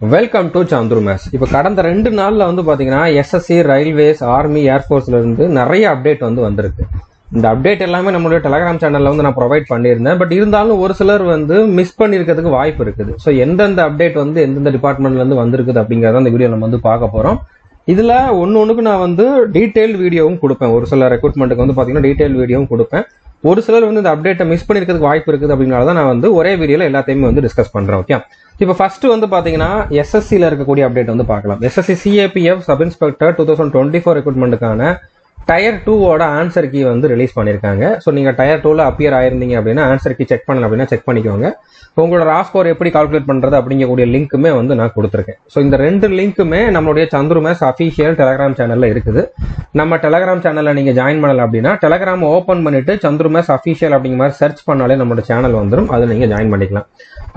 Welcome to Chandru maths. இப்போ கடந்த 2 நாள்ல வந்து பாத்தீங்கன்னா எஸ்எஸ்சி, ரயில்வேஸ், ஆர்மி, ஏர்ஃபோர்ஸ்ல இருந்து நிறைய அப்டேட் வந்திருக்கு. இந்த அப்டேட் எல்லாமே நம்மளுடைய டெலகிராம் சேனல்ல நான் ப்ரொவைட் பண்ணியிருந்தேன். பட் இருந்தாலும் ஒரு சிலர் மிஸ் பண்ணிருக்கிறதுக்கு வாய்ப்பு இருக்குது. ஸோ எந்தெந்த அப்டேட் எந்தெந்த டிபார்ட்மெண்ட்ல இருந்து வந்திருக்குது அப்படிங்கறத இந்த வீடியோ நம்ம பார்க்க போறோம். இதுல ஒன்னொன்னுக்கு நான் டீடைல் வீடியோவும் கொடுப்பேன். ஒரு சில ரெக்ரூட்மெண்ட்டுக்கு பாத்தீங்கன்னா டீடைல் வீடியோவும் கொடுப்பேன். ஒரு சிலர் இந்த அப்டேட்டை மிஸ் பண்ணிருக்கிறதுக்கு வாய்ப்பு இருக்குது அப்படின்னால தான் நான் ஒரே வீடியோல எல்லாத்தையுமே டிஸ்கஸ் பண்றேன். ஓகே, இப்போ ஃபர்ஸ்ட் பாத்தீங்கன்னா எஸ்எஸ்சில இருக்கக்கூடிய அப்டேட் பார்க்கலாம். எஸ்எஸ்சி சிஏபிஎஃப் சப் இன்ஸ்பெக்டர் 2024 ரெக்ரூட்மெண்ட்டுக்கான டயர் 2 ஆன்சர் கீ ரிலீஸ் பண்ணிருக்காங்க. ஸோ நீங்க டயர் 2ல அப்பியர் ஆயிருந்தீங்க அப்படின்னா ஆன்சர் கீ செக் பண்ணல அப்படின்னா செக் பண்ணிக்கோங்க. உங்களோட ரா ஸ்கோர் எப்படி கால்குலேட் பண்றது அப்படிங்கக்கூடிய லிங்க்குமே நான் கொடுத்துருக்கேன். ஸோ இந்த 2 லிங்க்குமே நம்மளுடைய சந்துரு மேத்ஸ் அஃபிஷியல் டெலகிராம் சேனல்ல இருக்குது. நம்ம டெலகிராம் சேனல்ல நீங்க ஜாயின் பண்ணல அப்படின்னா டெலகிராம் ஓபன் பண்ணிட்டு சந்துரு மேத்ஸ் அஃபிஷியல் அப்படிங்கிற மாதிரி சர்ச் பண்ணாலே நம்மளோட சேனல் வந்துடும். அதை நீங்க ஜாயின் பண்ணிக்கலாம்.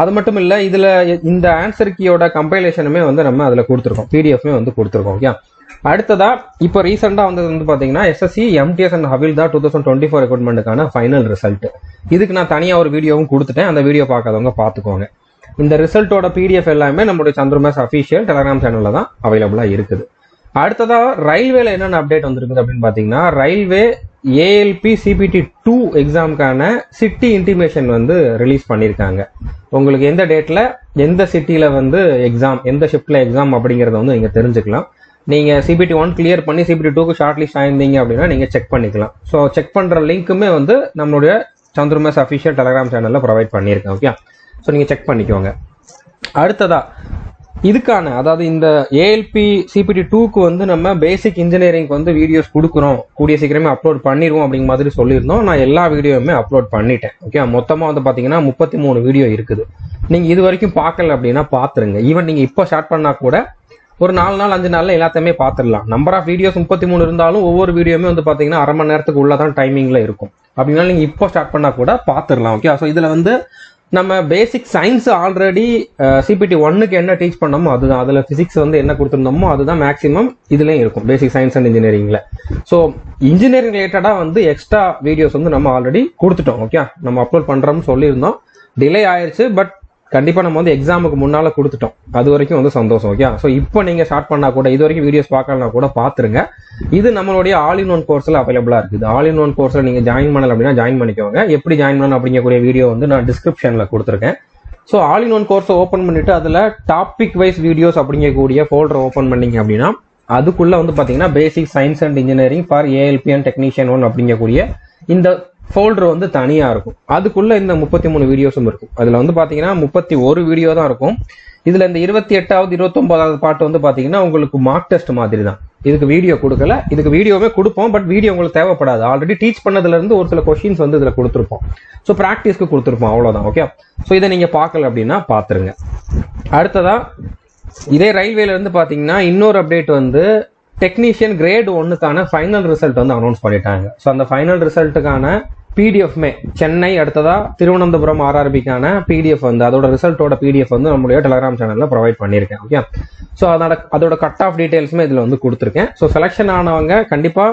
அது மட்டும் இல்ல, இதுல இந்த ஆன்சர் கீயோட கம்பைலேஷனுமே நம்ம அதுல கொடுத்துருக்கோம். பிடிஎஃப்மே கொடுத்துருக்கோம். ஓகே, அடுத்ததா இப்போ ரீசெண்டா பாத்தீங்கன்னா எஸ்எஸ்சி எம்டிஎஸ் அண்ட் ஹவில்தார் 2024 ரெக்ரூட்மெண்ட்டுக்கான ஃபைனல் ரிசல்ட். இதுக்கு நான் தனியா ஒரு வீடியோவும் கொடுத்துட்டேன். அந்த வீடியோ பார்க்காதவங்க பாத்துக்கோங்க. இந்த ரிசல்ட்டோட பிடிஎஃப் எல்லாமே நம்மளுடைய சந்துரு மேத்ஸ் அஃபிஷியல் டெலகிராம் சேனல்ல தான் அவைலபிளா இருக்குது. அடுத்ததா ரயில்வேல என்னென்ன அப்டேட் வந்திருக்குது அப்படின்னு பாத்தீங்கன்னா, ரயில்வே ஏஎல்பி சிபிடி 2 எக்ஸாமுக்கான சிட்டி இன்டிமேஷன் ரிலீஸ் பண்ணிருக்காங்க. உங்களுக்கு எந்த டேட்ல எந்த சிட்டில எக்ஸாம், எந்த ஷிப்ட்ல எக்ஸாம் அப்படிங்கறத நீங்க தெரிஞ்சுக்கலாம். நீங்க சிபிடி 1 கிளியர் பண்ணி சிபிடி 2க்கு ஷார்ட் லிஸ்ட் ஆயிருந்தீங்க அப்படின்னா நீங்க செக் பண்ணிக்கலாம். ஸோ செக் பண்ற லிங்க்குமே நம்மளுடைய சந்துரு மேத்ஸ் அஃபிஷியல் டெலகிராம் சேனல்ல ப்ரொவைட் பண்ணியிருக்கேன். ஓகே, ஸோ நீங்க செக் பண்ணிக்கோங்க. அடுத்ததா இதுக்கான, அதாவது இந்த ஏஎல்பி சிபிடி 2க்கு நம்ம பேசிக் இன்ஜினியரிங் வீடியோஸ் கொடுக்குறோம், கூடிய சீக்கிரமே அப்லோட் பண்ணிடுவோம் அப்படிங்கிற மாதிரி சொல்லியிருந்தோம். நான் எல்லா வீடியோவுமே அப்லோட் பண்ணிட்டேன். ஓகே, மொத்தமா பாத்தீங்கன்னா 33 வீடியோ இருக்குது. நீங்க இது வரைக்கும் பார்க்கல அப்படின்னா பாத்துருங்க. ஈவன் நீங்க இப்போ ஸ்டார்ட் பண்ணா கூட ஒரு 4 நாள் 5 நாள்ல எல்லாத்தையுமே பாத்துடலாம். நம்பர் ஆஃப் வீடியோஸ் 33 இருந்தாலும் ஒவ்வொரு வீடியோமே பாத்தீங்கன்னா அரை மணி நேரத்துக்கு உள்ளதான் டைமிங்ல இருக்கும். அப்படின்னா நீங்க இப்போ ஸ்டார்ட் பண்ணா கூட பாத்துடலாம். ஓகே, ஸோ இதுல நம்ம பேசிக் சயின்ஸ் ஆல்ரெடி சிபிடி 1க்கு என்ன டீச் பண்ணோமோ அதுதான். அதுல பிசிக்ஸ் என்ன கொடுத்துருந்தோமோ அதுதான் மேக்ஸிமம் இதுலயும் இருக்கும், பேசிக் சயின்ஸ் அண்ட் இன்ஜினியரிங்ல. ஸோ இன்ஜினியரிங் ரிலேட்டடா எக்ஸ்ட்ரா வீடியோஸ் நம்ம ஆல்ரெடி கொடுத்துட்டோம். ஓகே, நம்ம அப்லோட் பண்றோம்னு சொல்லியிருந்தோம். டிலே ஆயிருச்சு, பட் கண்டிப்பா நம்ம எக்ஸாமுக்கு முன்னால கொடுத்துட்டோம். அது வரைக்கும் சந்தோஷம். ஓகே, ஸோ இப்போ நீங்க ஸ்டார்ட் பண்ணா கூட, இது வரைக்கும் வீடியோஸ் பார்க்கலாம் கூட பாத்துருங்க. இது நம்மளுடைய ஆல் இன் ஒன் கோர்ஸ்ல அவைலபிளா இருக்குது. ஆல் இன் ஒன் கோர்ஸ்ல நீங்க ஜாயின் பண்ணல அப்படின்னா ஜாயின் பண்ணிக்கோங்க. எப்படி ஜாயின் பண்ணணும் அப்படிங்கக்கூடிய வீடியோ நான் டிஸ்கிரிப்ஷன்ல கொடுத்துருக்கேன். So all in one course open பண்ணிட்டு அதுல டாபிக் வைஸ் வீடியோஸ் அப்படிங்கக்கூடிய ஃபோல்டர் ஓபன் பண்ணீங்க அப்படின்னா அதுக்குள்ள பாத்தீங்கன்னா பேசிக் science and engineering for ALP and technician 1 அப்படிங்கக்கூடிய இந்த ஃபோல்டர் தனியா இருக்கும். அதுக்குள்ள இந்த 33 வீடியோஸும் இருக்கும். அதுல பாத்தீங்கன்னா 31 வீடியோ தான் இருக்கும். இதுல இந்த 28வது 29வது பாட்டு பாத்தீங்கன்னா உங்களுக்கு மார்க் டெஸ்ட் மாதிரி தான். இதுக்கு வீடியோ கொடுக்கல, இதுக்கு வீடியோவே கொடுப்போம். பட் வீடியோ உங்களுக்கு தேவைப்படாது. ஆல்ரெடி டீச் பண்ணதுல இருந்து ஒரு சில கொஸ்டின்ஸ் இதுல கொடுத்துருப்போம். ஸோ பிராக்டிஸ்க்கு கொடுத்துருப்போம், அவ்வளவுதான். ஓகே, ஸோ இதை நீங்க பார்க்கல அப்படின்னா பாத்துருங்க. அடுத்ததா இதே ரயில்வேல இருந்து பாத்தீங்கன்னா இன்னொரு அப்டேட் டெக்னீஷியன் கிரேட் 1க்கான ஃபைனல் ரிசல்ட் அனௌன்ஸ் பண்ணிட்டாங்க. ஸோ அந்த ஃபைனல் ரிசல்ட்டுக்கான பிடிஎஃப்மே சென்னை, அடுத்ததா திருவனந்தபுரம் ஆர்ஆர்பிக்கான பிடிஎஃப் அதோட ரிசல்ட்டோட பிடிஎஃப் நம்மளுடைய டெலகிராம் சேனல்ல ப்ரொவைட் பண்ணியிருக்கேன். ஓகே, ஸோ அதோட கட் ஆஃப் டீடைல்ஸுமே இதுல கொடுத்துருக்கேன். ஸோ செலக்ஷன் ஆனவங்க கண்டிப்பா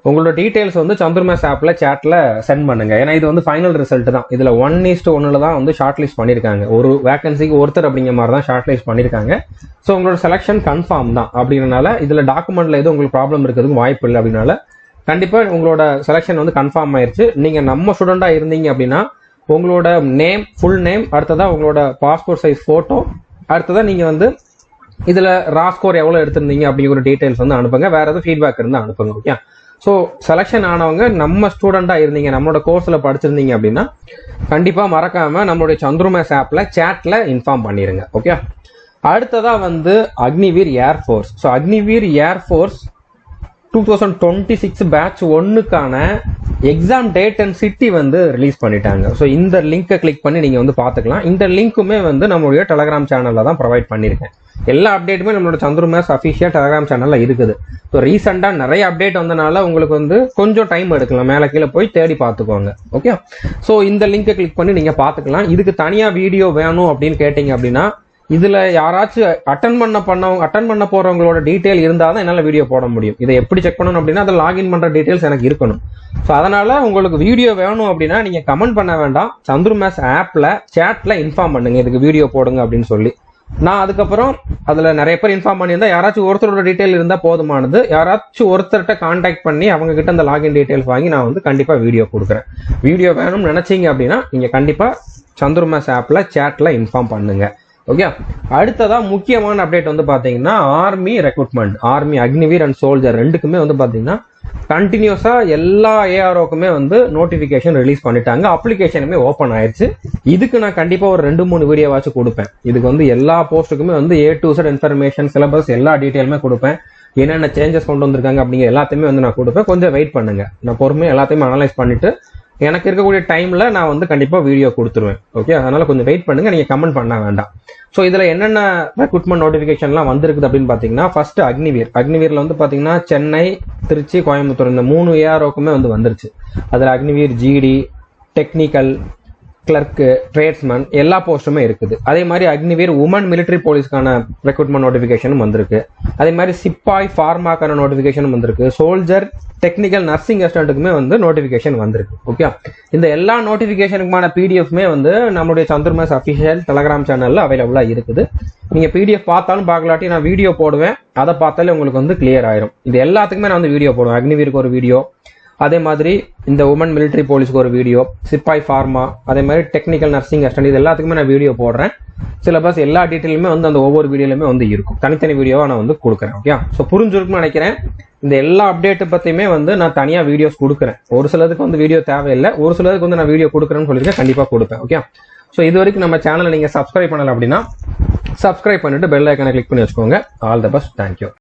உங்களோட டீடைல்ஸ் சந்துரு மேத்ஸ் ஆப்ல சாட்ல சென்ட் பண்ணுங்க. ஏன்னா இது ஃபைனல் ரிசல்ட் தான். இதுல 1:1 தான் ஷார்ட் லிஸ்ட் பண்ணிருக்காங்க. ஒரு வேகன்சிக்கு ஒருத்தர் அப்படிங்கிற மாதிரி தான் ஷார்ட் லிஸ்ட் பண்ணிருக்காங்க. ஸோ உங்களோட செலக்ஷன் கன்ஃபார்ம் தான். அப்படின்றனால இதுல டாக்குமெண்ட்ல எதுவும் உங்களுக்கு ப்ராப்ளம் இருக்கிறதுக்கு வாய்ப்பு இல்லை. அப்படின்னால கண்டிப்பா உங்களோட செலக்ஷன் கன்ஃபார்ம் ஆயிருச்சு. நீங்க நம்ம ஸ்டூடெண்டா இருந்தீங்க அப்படின்னா உங்களோட நேம், ஃபுல் நேம், அடுத்ததா உங்களோட பாஸ்போர்ட் சைஸ் போட்டோ, அடுத்ததா நீங்க இதுல ரா ஸ்கோர் எவ்வளவு எடுத்திருந்தீங்க அப்படிங்கிற ஒரு டீடைல்ஸ் அனுப்புங்க. வேற எதுவும் ஃபீட்பேக் இருந்தா அனுப்புங்க. ஓகே, ஸோ செலக்ஷன் ஆனவங்க நம்ம ஸ்டூடெண்டா இருந்தீங்க, நம்மளோட கோர்ஸ்ல படிச்சிருந்தீங்க அப்படின்னா கண்டிப்பா மறக்காம நம்மளுடைய சந்துரு மேத்ஸ் ஆப்ல சாட்ல இன்ஃபார்ம் பண்ணிருங்க. ஓகே, அடுத்ததா Agniveer air force. So Agniveer air force 2026 batch 1க்கான exam date and city release பண்ணிட்டாங்க. ஸோ இந்த லிங்கை கிளிக் பண்ணி நீங்க பாத்துக்கலாம். இந்த லிங்க்குமே நம்மளுடைய டெலகிராம் சேனல்ல தான் ப்ரொவைட் பண்ணிருக்கேன். எல்லா அப்டேட்டுமே நம்மளோட சந்துரு மேத்ஸ் அஃபிஷியல் டெலகிராம் சேனல்ல இருக்குது. ஸோ ரீசெண்டா நிறைய அப்டேட் வந்தனால உங்களுக்கு கொஞ்சம் டைம் எடுக்கலாம். மேல கீழே போய் தேடி பாத்துக்கோங்க. ஓகே, ஸோ இந்த லிங்கை கிளிக் பண்ணி நீங்க பாத்துக்கலாம். இதுக்கு தனியா வீடியோ வேணும் அப்படின்னு கேட்டீங்க அப்படின்னா இதுல யாராச்சும் அட்டன் பண்ண போறவங்களோட டீடைல் இருந்தாதான் என்னால வீடியோ போட முடியும். இதை எப்படி செக் பண்ணணும் அப்படின்னா அதை லாகின் பண்ற டீடைல்ஸ் எனக்கு இருக்கணும். ஸோ அதனால உங்களுக்கு வீடியோ வேணும் அப்படின்னா நீங்க கமெண்ட் பண்ண வேண்டாம். சந்துரு மேத்ஸ் ஆப்ல சாட்ல இன்ஃபார்ம் பண்ணுங்க, இதுக்கு வீடியோ போடுங்க அப்படின்னு சொல்லி. நான் அதுக்கப்புறம் அதில் நிறைய பேர் இன்ஃபார்ம் பண்ணியிருந்தா யாராச்சும் ஒருத்தரோட டீட்டெயில் இருந்தால் போதுமானது. யாராச்சும் ஒருத்தர்கிட்ட கான்டாக்ட் பண்ணி அவங்க கிட்ட அந்த லாகின் டீட்டெயில்ஸ் வாங்கி நான் வந்து கண்டிப்பாக வீடியோ கொடுக்குறேன். வீடியோ வேணும்னு நினச்சிங்க அப்படின்னா நீங்கள் கண்டிப்பாக சந்துருமாஸ் ஆப்பில் சேட்டில் இன்ஃபார்ம் பண்ணுங்க. ஓகே, அடுத்ததா முக்கியமான அப்டேட் வந்து பார்த்தீங்கன்னா army recruitment. Army Agniveer and soldier ரெண்டுக்குமே வந்து பார்த்தீங்கன்னா கண்டினியூஸா எல்லா ஏஆர்ஓக்குமே வந்து நோட்டிபிகேஷன் ரிலீஸ் பண்ணிட்டாங்க. அப்ளிகேஷனுமே ஓப்பன் ஆயிடுச்சு. இதுக்கு நான் கண்டிப்பா ஒரு 2-3 வீடியோவாச்சும் கொடுப்பேன். இதுக்கு வந்து எல்லா போஸ்ட்டுக்குமே வந்து A to Z information, syllabus, எல்லா டீட்டெயிலுமே கொடுப்பேன். என்னென்ன சேஞ்சஸ் கொண்டு வந்திருக்காங்க அப்படிங்கிற எல்லாத்தையுமே வந்து நான் கொடுப்பேன். கொஞ்சம் வெயிட் பண்ணுங்க. நான் பொறுமையாக எல்லாத்தையுமே அனலைஸ் பண்ணிட்டு எனக்கு இருக்கக்கூடிய டைம்ல நான் வந்து கண்டிப்பா வீடியோ கொடுத்துருவேன். ஓகே, அதனால கொஞ்சம் வெயிட் பண்ணுங்க. நீங்க கமெண்ட் பண்ண வேண்டாம். ஸோ இதுல என்னென்ன ரெக்ரூட்மெண்ட் நோட்டிபிகேஷன்லாம் வந்திருக்குது அப்படின்னு பாத்தீங்கன்னா, ஃபர்ஸ்ட் அக்னிவீர்ல வந்து பாத்தீங்கன்னா சென்னை, திருச்சி, கோயம்புத்தூர் இந்த 3 ஏஆர்ஓக்குமே வந்து வந்துருச்சு. அதுல Agniveer GD, technical, clerk, tradesman எல்லா போஸ்ட்டுமே இருக்குது. அதே மாதிரி அக்னிவீர் உமன் மிலிட்டரி போலீஸ்க்கான ரெக்ரூட்மெண்ட் நோட்டிபிகேஷனும் வந்திருக்கு. அதே மாதிரி சிப்பாய் ஃபார்மாக்கான நோட்டிபிகேஷனும் வந்திருக்கு. சோல்ஜர், டெக்னிக்கல், நர்சிங் அசிஸ்டன்ட்டுக்குமே வந்து நோட்டிபிகேஷன் வந்திருக்கு. ஓகே, இந்த எல்லா நோட்டிபிகேஷனுக்குமான பிடிஎஃப்மே வந்து நம்மளுடைய சந்துருமாஸ் அஃபிஷியல் டெலகிராம் சேனல்ல அவைலபிளா இருக்குது. நீங்க பிடிஎஃப் பார்த்தாலும் பார்க்கலாட்டி நான் வீடியோ போடுவேன். அதை பார்த்தாலே உங்களுக்கு வந்து கிளியர் ஆயிரும். இது எல்லாத்துக்குமே நான் வந்து வீடியோ போடுவேன். அக்னிவீருக்கு ஒரு வீடியோ, அதே மாதிரி இந்த உமன் மிலிட்டரி போலீஸ்க்கு ஒரு வீடியோ, சிப்பாய் ஃபார்மா, அதே மாதிரி டெக்னிக்கல், நர்சிங் அசிஸ்டன்ட் இது எல்லாத்துக்குமே நான் வீடியோ போடுறேன். சிலபஸ் எல்லா டீட்டெயிலுமே வந்து அந்த ஒவ்வொரு வீடியோலுமே வந்து இருக்கும். தனித்தனி வீடியோவா நான் வந்து கொடுக்குறேன். ஓகே, ஸோ புரிஞ்சிருக்குன்னு நினைக்கிறேன். இந்த எல்லா அப்டேட் பத்தியுமே வந்து நான் தனியா வீடியோஸ் கொடுக்குறேன். ஒரு சிலதுக்கு வந்து வீடியோ தேவையில்லை, ஒரு சிலதுக்கு வந்து நான் வீடியோ கொடுக்குறேன்னு சொல்லியிருக்கேன். கண்டிப்பா கொடுப்பேன். ஓகே, ஸோ இது வரைக்கும் நம்ம சேனலை நீங்க சப்ஸ்கிரைப் பண்ணல அப்படின்னா சப்ஸ்கிரைப் பண்ணிட்டு பெல் ஐக்கானை கிளிக் பண்ணி வச்சுக்கோங்க. All the best. தேங்க்யூ.